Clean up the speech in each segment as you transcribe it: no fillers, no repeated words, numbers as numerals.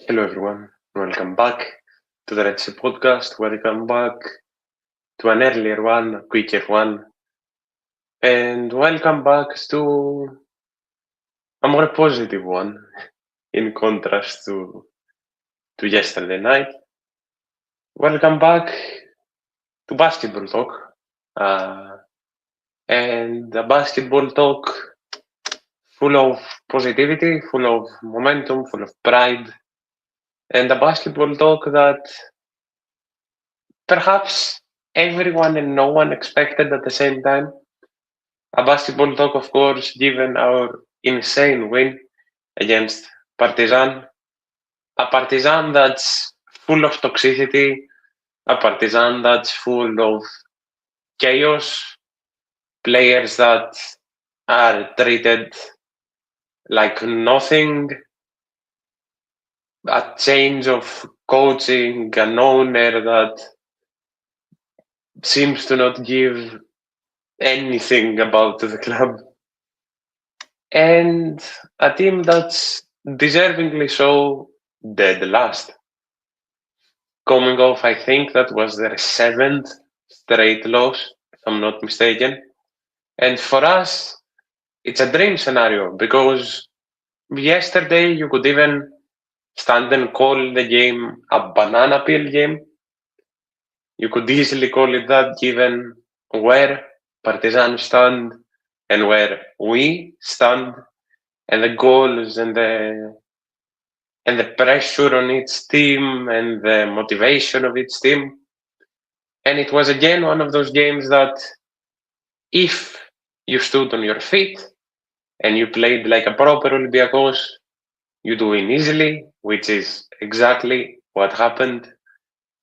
Hello everyone, welcome back to the RedSeaPodcast. Welcome back to an earlier one, a quicker one, and welcome back to a more positive one in contrast to yesterday night. Welcome back to basketball talk, and a basketball talk full of positivity, full of momentum, full of pride, and a basketball talk that perhaps everyone and no one expected at the same time. A basketball talk, of course, given our insane win against Partizan. A Partizan that's full of toxicity, a Partizan that's full of chaos, players that are treated like nothing, a change of coaching, an owner that seems to not give anything about the club, and a team that's deservingly so dead last. Coming off, I think that was their seventh straight loss, if I'm not mistaken. And for us, it's a dream scenario because yesterday you could even stand and call the game a banana peel game. You could easily call it that given where Partizan stand and where we stand and the goals and the pressure on each team and the motivation of each team. And it was again one of those games that if you stood on your feet and you played like a proper Olympiacos, you'd win easily, which is exactly what happened.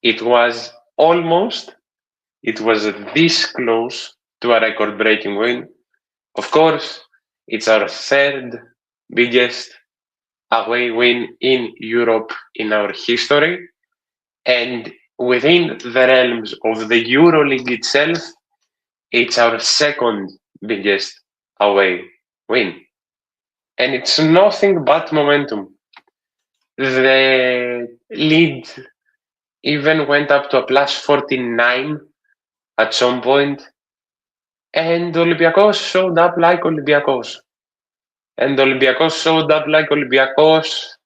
It was this close to a record-breaking win. Of course, it's our third biggest away win in Europe in our history. And within the realms of the Euroleague itself, it's our second biggest away win. And it's nothing but momentum. The lead even went up to a plus 49 at some point, and Olympiacos showed up like Olympiacos. And Olympiacos showed up like Olympiacos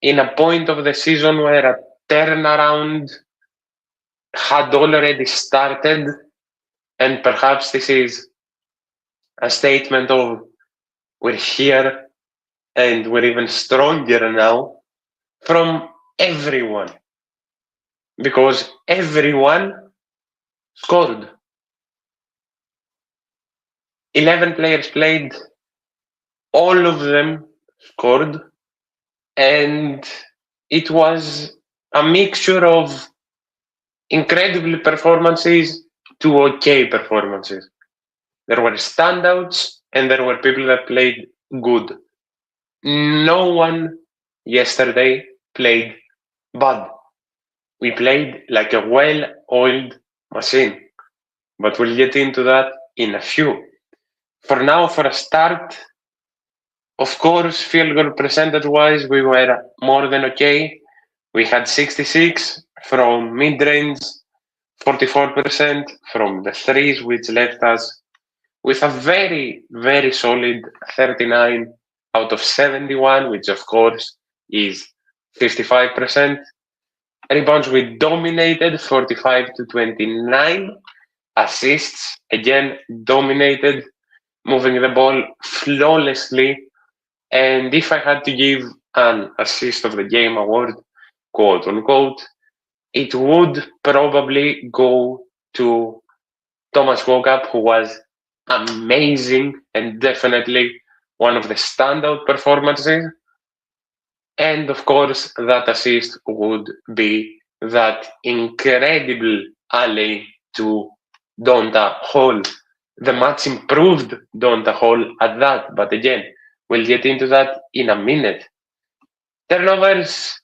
in a point of the season where a turnaround had already started, and perhaps this is a statement of we're here and we're even stronger now from everyone, because everyone scored. 11 players played, all of them scored, and it was a mixture of incredible performances to okay performances. There were standouts and there were people that played good. No one yesterday played bad. We played like a well-oiled machine, but we'll get into that in a few. For now, for a start, of course, field goal percentage-wise, we were more than okay. We had 66 from mid-range, 44% from the threes, which left us with a very, very solid 39 out of 71, which of course is 55%. Rebounds, we dominated 45 to 29. Assists, again, dominated, moving the ball flawlessly. And if I had to give an assist of the game award, quote unquote, it would probably go to Thomas Walkup, who was amazing and definitely one of the standout performances. And of course, that assist would be that incredible alley to Donta Hall. The much improved Donta Hall at that, but again, we'll get into that in a minute. Turnovers,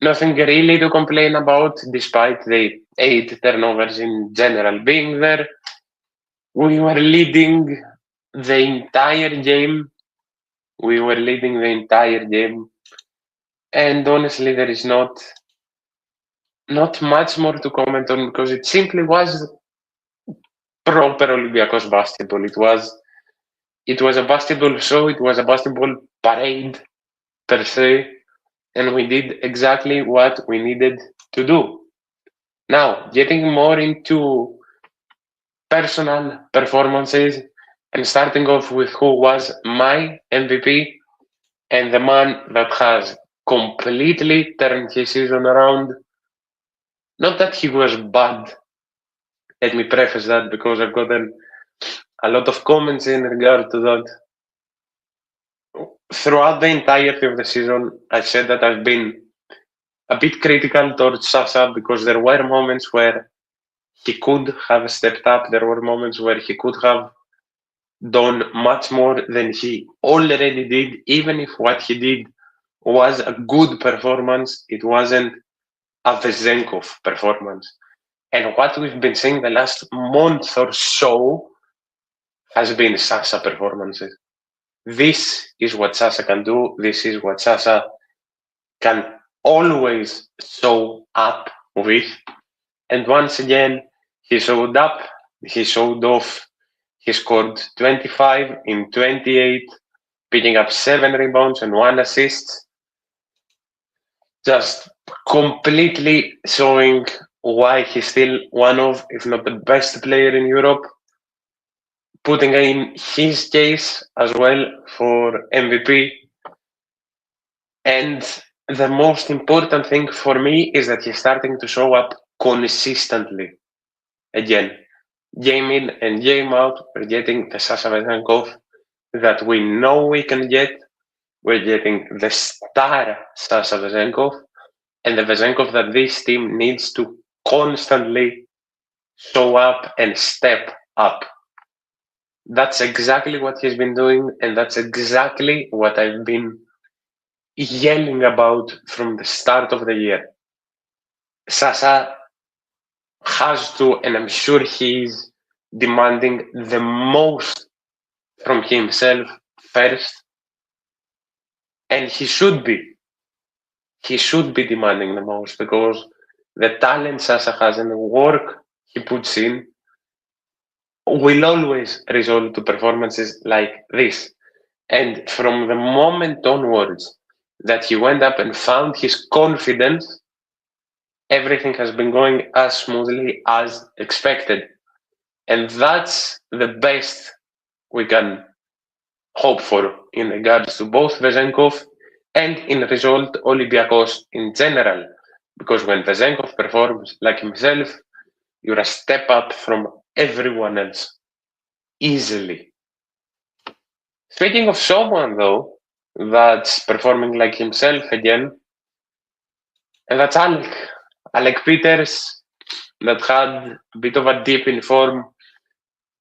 nothing really to complain about, despite the 8 turnovers in general being there. We were leading the entire game. And honestly, there is not much more to comment on because it simply was proper Olympiacos basketball. It was a basketball show. It was a basketball parade per se, and we did exactly what we needed to do. Now, getting more into personal performances and starting off with who was my MVP and the man that has completely turned his season around. Not that he was bad. Let me preface that because I've gotten a lot of comments in regard to that. Throughout the entirety of the season, I said that I've been a bit critical towards Sasa because there were moments where he could have stepped up. There were moments where he could have done much more than he already did, even if what he did was a good performance. It wasn't a Vezenkov performance. And what we've been seeing the last month or so has been Sasa performances. This is what Sasa can do. This is what Sasa can always show up with. And once again, he showed up, he showed off. He scored 25 in 28, picking up 7 rebounds and 1 assist. Just completely showing why he's still one of, if not the best player in Europe. Putting in his case as well for MVP. And the most important thing for me is that he's starting to show up consistently. Again, game in and game out, we're getting the Sasa Vezenkov that we know we can get. We're getting the star Sasa Vezenkov and the Vezenkov that this team needs to constantly show up and step up. That's exactly what he's been doing, and that's exactly what I've been yelling about from the start of the year. Sasa has to, and I'm sure he's demanding the most from himself first, and he should be. He should be demanding the most because the talent Sasa has and the work he puts in will always result to performances like this. And from the moment onwards that he went up and found his confidence, everything has been going as smoothly as expected. And that's the best we can hope for in regards to both Vezenkov and in result Olympiacos in general. Because when Vezenkov performs like himself, you're a step up from everyone else. Easily. Speaking of someone, though, that's performing like himself again, and that's Alec. Alec Peters, that had a bit of a dip in form,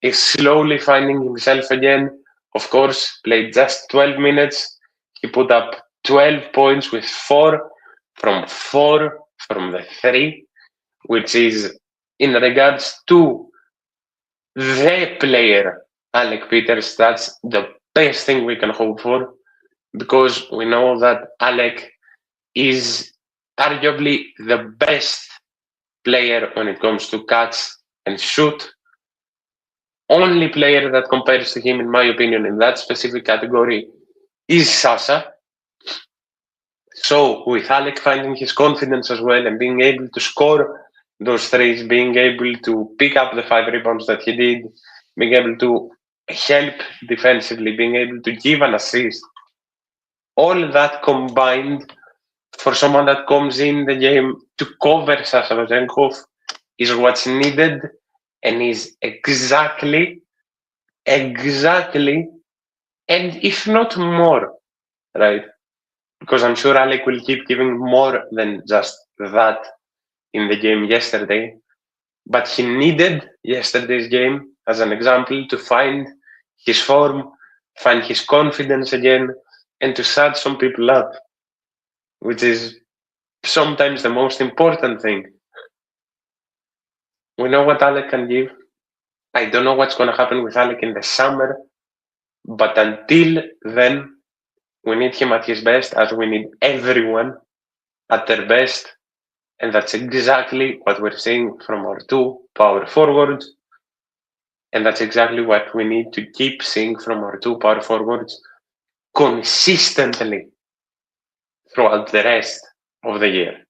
is slowly finding himself again. Of course, played just 12 minutes. He put up 12 points with 4 from the 3, which is in regards to the player, Alec Peters, that's the best thing we can hope for because we know that Alec is arguably the best player when it comes to catch and shoot. Only player that compares to him, in my opinion, in that specific category is Sasa. So with Alec finding his confidence as well and being able to score those threes, being able to pick up the 5 rebounds that he did, being able to help defensively, being able to give an assist, all that combined for someone that comes in the game to cover Sasa Vezenkov is what's needed and is exactly, and if not more, right? Because I'm sure Alec will keep giving more than just that in the game yesterday. But he needed yesterday's game as an example to find his form, find his confidence again, and to shut some people up, which is sometimes the most important thing. We know what Alec can give. I don't know what's going to happen with Alec in the summer, but until then, we need him at his best, as we need everyone at their best, and that's exactly what we're seeing from our two power forwards, and that's exactly what we need to keep seeing from our two power forwards consistently throughout the rest of the year.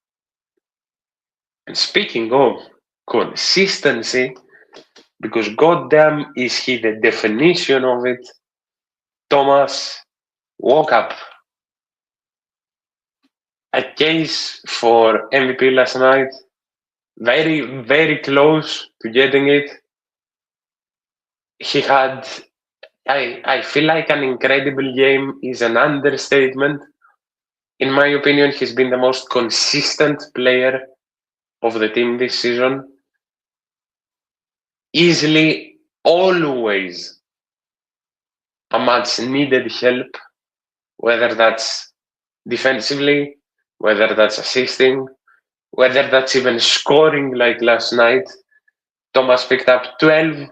And speaking of consistency, because goddamn is he the definition of it, Thomas woke up. A case for MVP last night, very, very close to getting it. He had, I feel like an incredible game is an understatement. In my opinion, he's been the most consistent player of the team this season. Easily, always a much needed help, whether that's defensively, whether that's assisting, whether that's even scoring like last night. Thomas picked up 12.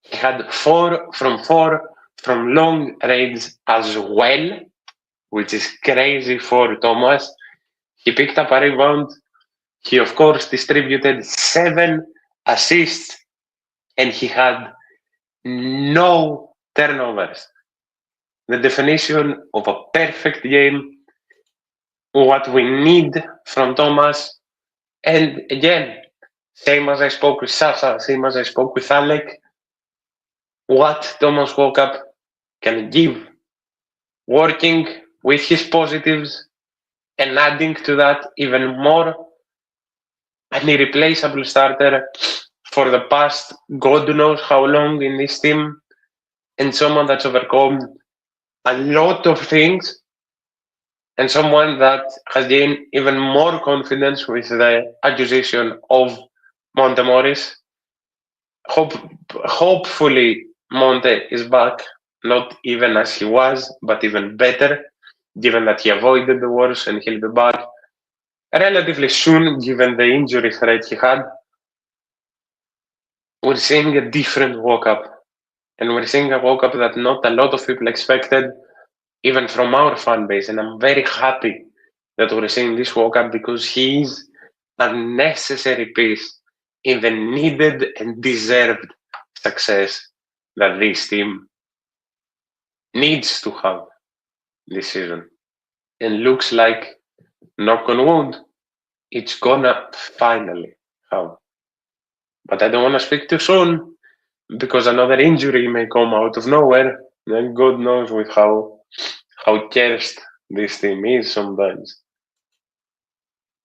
He had 4 from long range as well, which is crazy for Thomas. He picked up a rebound. He, of course, distributed 7 assists, and he had no turnovers. The definition of a perfect game, what we need from Thomas. And again, same as I spoke with Sasha, same as I spoke with Alec, what Thomas Walkup can give, working with his positives and adding to that even more, an irreplaceable starter for the past God knows how long in this team, and someone that's overcome a lot of things, and someone that has gained even more confidence with the acquisition of Monte Morris. Hopefully Monte is back, not even as he was, but even better, given that he avoided the worst, and he'll be back relatively soon, given the injury threat he had. We're seeing a different walk-up, and we're seeing a walk-up that not a lot of people expected, even from our fan base, and I'm very happy that we're seeing this walk-up because he is a necessary piece in the needed and deserved success that this team needs to have this season. And looks like, knock on wood, it's gonna finally have. But I don't want to speak too soon because another injury may come out of nowhere, and God knows with how cursed this team is sometimes.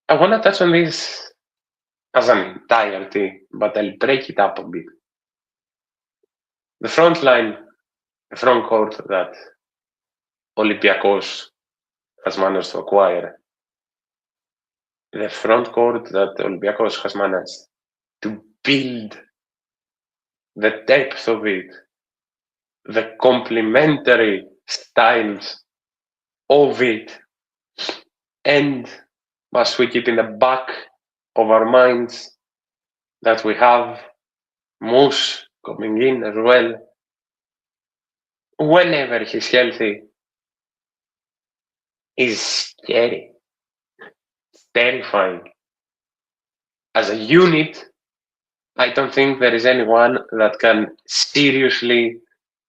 I want to touch on this as an entirety, but I'll break it up a bit. The front line, the front court that Olympiacos has managed to acquire, the front court that Olympiacos has managed to build, the depth of it, the complementary styles of it, and must we keep in the back of our minds that we have Moose coming in as well. Whenever he's healthy, is scary, terrifying. As a unit, I don't think there is anyone that can seriously,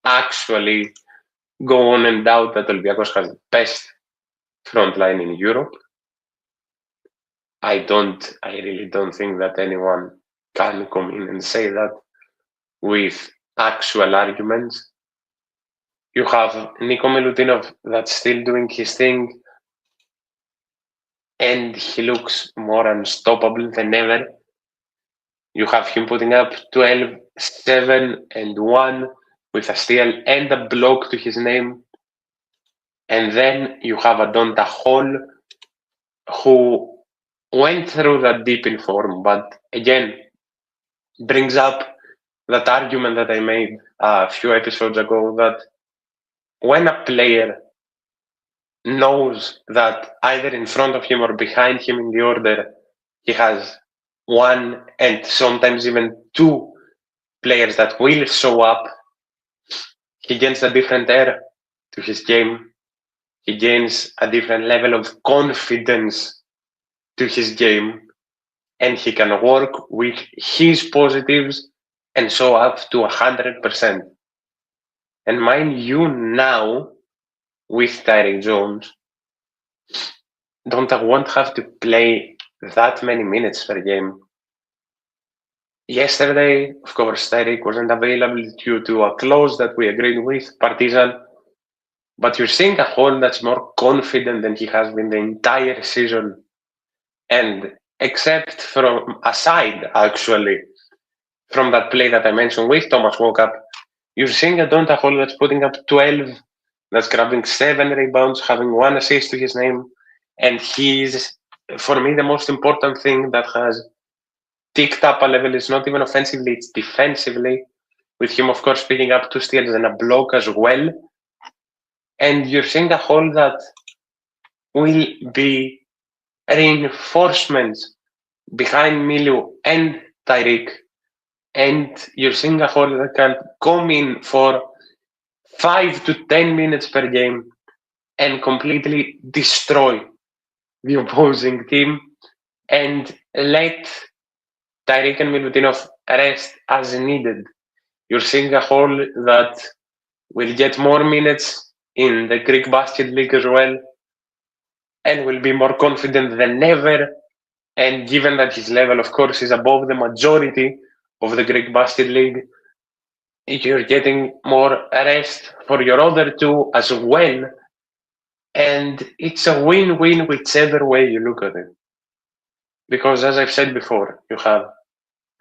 actually go on and doubt that Olympiacos has the best front line in Europe. I really don't think that anyone can come in and say that with actual arguments. You have Nico Milutinov that's still doing his thing, and he looks more unstoppable than ever. You have him putting up 12, 7, and 1 with a steal and a block to his name. And then you have Adonta Hall, who went through that dip in form, but again, brings up that argument that I made a few episodes ago, that when a player knows that either in front of him or behind him in the order, he has 1 and sometimes even 2 players that will show up, he gains a different air to his game. He gains a different level of confidence to his game, and he can work with his positives and show up to 100%. And mind you, now with Tyreek Jones, won't have to play that many minutes per game. Yesterday, of course, Tyreek wasn't available due to a clause that we agreed with Partizan, but you're seeing a Hall that's more confident than he has been the entire season. And except from aside, actually, from that play that I mentioned with Thomas Walkup, you're seeing a Donta Hall that's putting up 12, that's grabbing 7 rebounds, having 1 assist to his name. And he's, for me, the most important thing that has ticked up a level is not even offensively, it's defensively, with him, of course, picking up 2 steals and a block as well. And you're seeing a Hall that will be reinforcements behind Milu and Tyreek. And you're seeing a Hall that can come in for 5 to 10 minutes per game and completely destroy the opposing team and let Tyreek and Milutinov rest as needed. You're seeing a Hall that will get more minutes in the Greek Basket League as well and will be more confident than ever. And given that his level, of course, is above the majority of the Greek Basket League, you're getting more rest for your other two as well. And it's a win-win whichever way you look at it. Because as I've said before, you have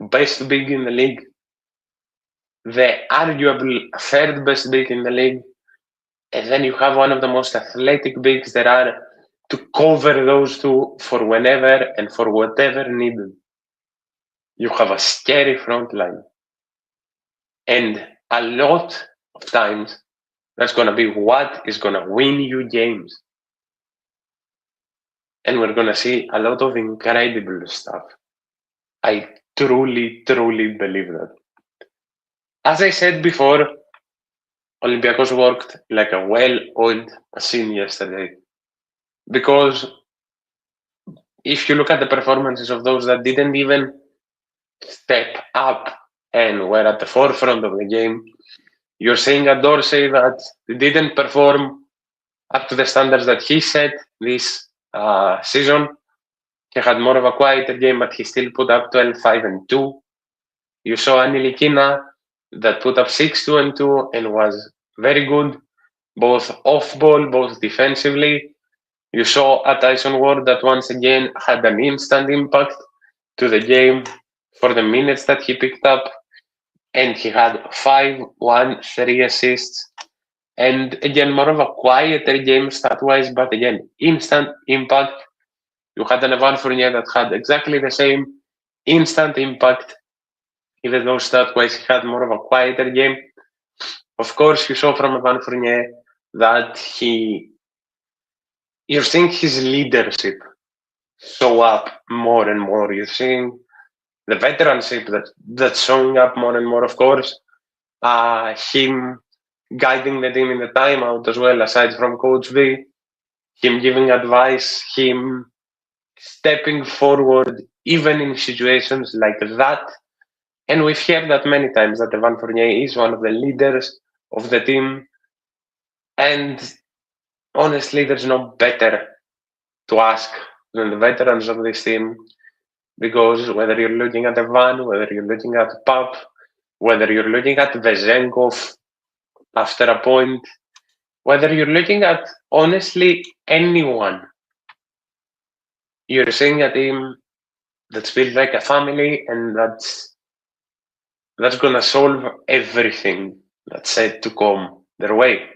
best big in the league, the arguable third best big in the league, and then you have one of the most athletic bigs there are to cover those two for whenever and for whatever needed. You have a scary front line. And a lot of times, that's going to be what is going to win you games. And we're going to see a lot of incredible stuff. I truly, truly believe that. As I said before, Olympiacos worked like a well-oiled machine yesterday. Because if you look at the performances of those that didn't even step up and were at the forefront of the game, you're seeing a Dorsey that didn't perform up to the standards that he set this season. He had more of a quieter game, but he still put up 12, 5, and 2. You saw Anilikina that put up 6, 2, and 2 and was very good, both off ball, both defensively. You saw a Tyson Ward that once again had an instant impact to the game for the minutes that he picked up. And he had 5, 1, 3 assists. And again, more of a quieter game stat-wise, but again, instant impact. You had an Evan Fournier that had exactly the same instant impact, even though stat-wise he had more of a quieter game. Of course, you saw from Evan Fournier that you're seeing his leadership show up more and more. You're seeing the veteranship that's showing up more and more, of course. Him guiding the team in the timeout as well, aside from Coach V. Him giving advice, him stepping forward, even in situations like that. And we've heard that many times that Evan Fournier is one of the leaders of the team. And honestly, there's no better to ask than the veterans of this team. Because whether you're looking at Evan, whether you're looking at Pap, whether you're looking at Vezenkov after a point, whether you're looking at, honestly, anyone, you're seeing a team that's built like a family and that's going to solve everything that's said to come their way.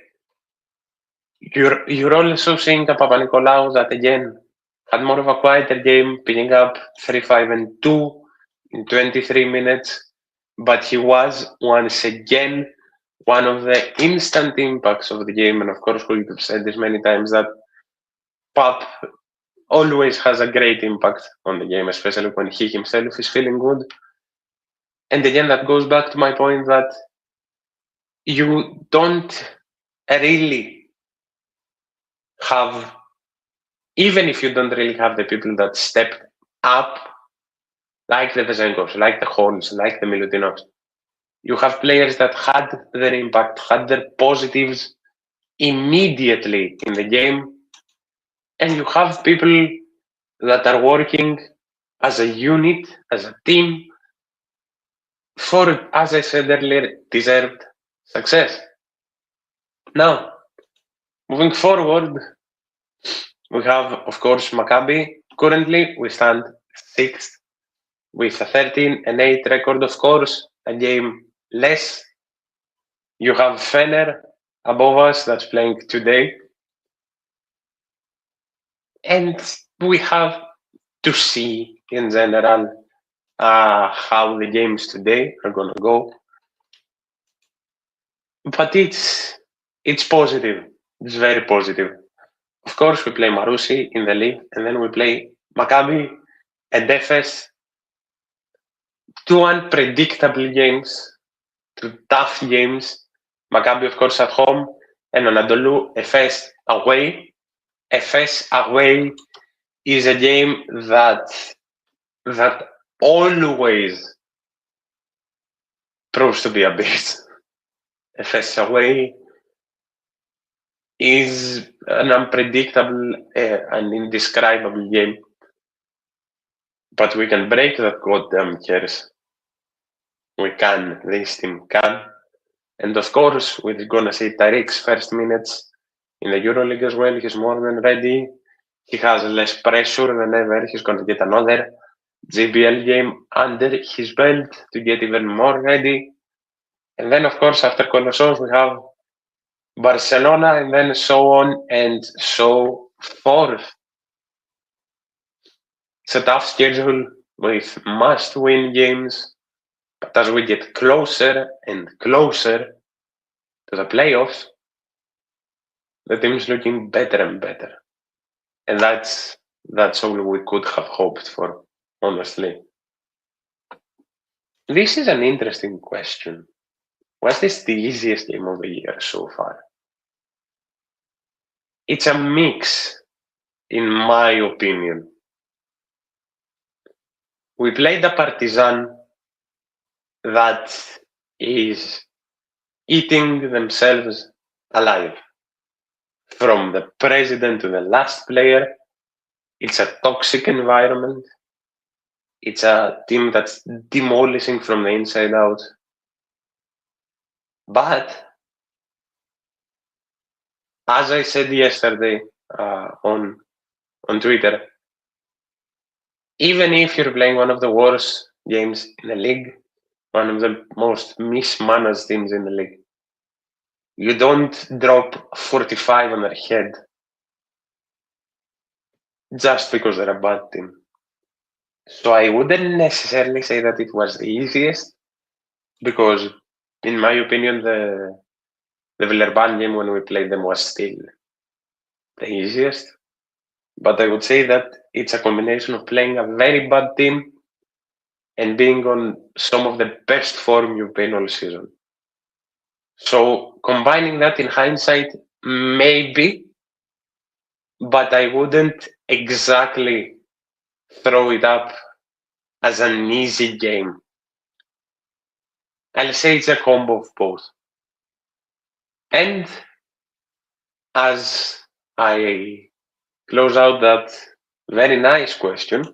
You're also seeing a Papanikolaou that, again, had more of a quieter game, picking up 3, 5, and 2 in 23 minutes. But he was, once again, one of the instant impacts of the game. And of course, we've said this many times that Pap always has a great impact on the game, especially when he himself is feeling good. And again, that goes back to my point that you don't really have even if you don't really have the people that stepped up, like the Vezenkovs, like the Horns, like the Milutinovs, you have players that had their impact, had their positives immediately in the game, and you have people that are working as a unit, as a team, for, as I said earlier, deserved success. Now, moving forward, we have, of course, Maccabi. Currently, we stand 6th with a 13-8 record, of course, a game less. You have Fener above us that's playing today. And we have to see, in general, how the games today are going to go. But it's positive. It's very positive. Of course, we play Marousi in the league, and then we play Maccabi and Efes. Two unpredictable games, two tough games. Maccabi, of course, at home, and Anadolu, Efes away. Efes away is a game that always proves to be a beast. Efes away is an unpredictable and indescribable game. But we can break that goddamn curse. We can. This team can. And of course, we're going to see Tariq's first minutes in the Euroleague as well. He's more than ready. He has less pressure than ever. He's going to get another JBL game under his belt to get even more ready. And then, of course, after Colossos, we have Barcelona, and then so on and so forth. It's a tough schedule with must-win games, but as we get closer and closer to the playoffs, the team's looking better and better. And that's all we could have hoped for, honestly. This is an interesting question. Was this the easiest game of the year so far? It's a mix, in my opinion. We played a Partizan that is eating themselves alive. From the president to the last player, it's a toxic environment. It's a team that's demolishing from the inside out. But, as I said yesterday on Twitter, even if you're playing one of the worst games in the league, one of the most mismanaged teams in the league, you don't drop 45 on their head just because they're a bad team. So I wouldn't necessarily say that it was the easiest, because in my opinion, the Villeurbanne game when we played them was still the easiest. But I would say that it's a combination of playing a very bad team and being on some of the best form you've been all season. So combining that in hindsight, maybe, but I wouldn't exactly throw it up as an easy game. I'll say it's a combo of both. And as I close out that very nice question,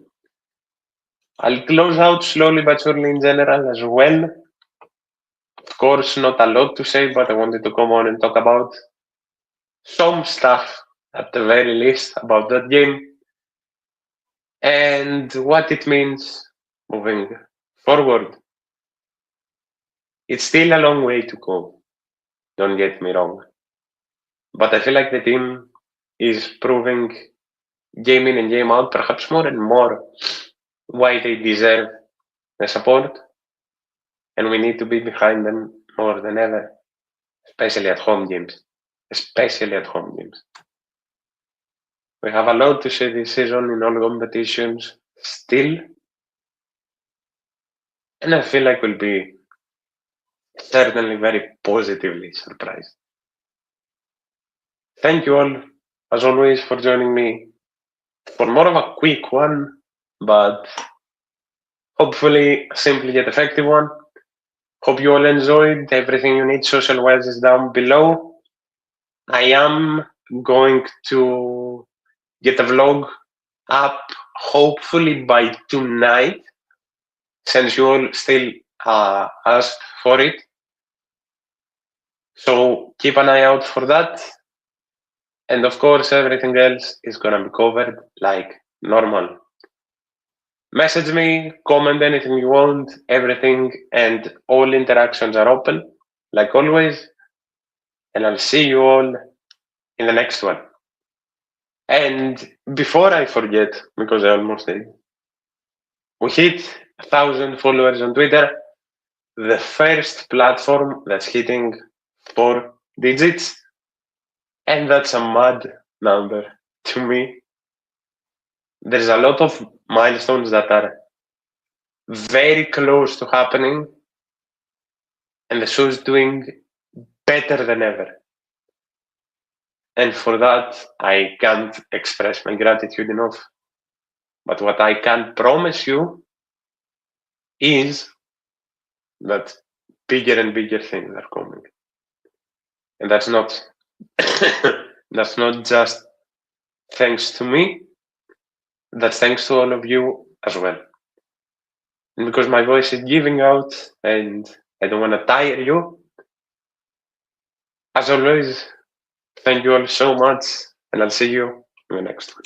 I'll close out slowly but surely in general as well. Of course, not a lot to say, but I wanted to come on and talk about some stuff at the very least about that game and what it means moving forward. It's still a long way to go, don't get me wrong. But I feel like the team is proving game in and game out, perhaps more and more, why they deserve the support. And we need to be behind them more than ever, especially at home games. We have a lot to say this season in all competitions still. And I feel like we'll be certainly very positively surprised. Thank you all, as always, for joining me for more of a quick one, but hopefully a simple yet effective one. Hope you all enjoyed. Everything you need social-wise is down below. I am going to get a vlog up hopefully by tonight, since you all still asked for it. So keep an eye out for that. And of course, everything else is gonna be covered like normal. Message me, comment anything you want, everything and all interactions are open, like always. And I'll see you all in the next one. And before I forget, because I almost did, we hit 1,000 followers on Twitter, the first platform that's hitting 4 digits. And that's a mad number to me. There's a lot of milestones that are very close to happening, and the show's doing better than ever. And for that, I can't express my gratitude enough. But what I can promise you is that bigger and bigger things are coming. And that's not that's not just thanks to me, that's thanks to all of you as well. And because my voice is giving out and I don't want to tire you, as always, thank you all so much, and I'll see you in the next one.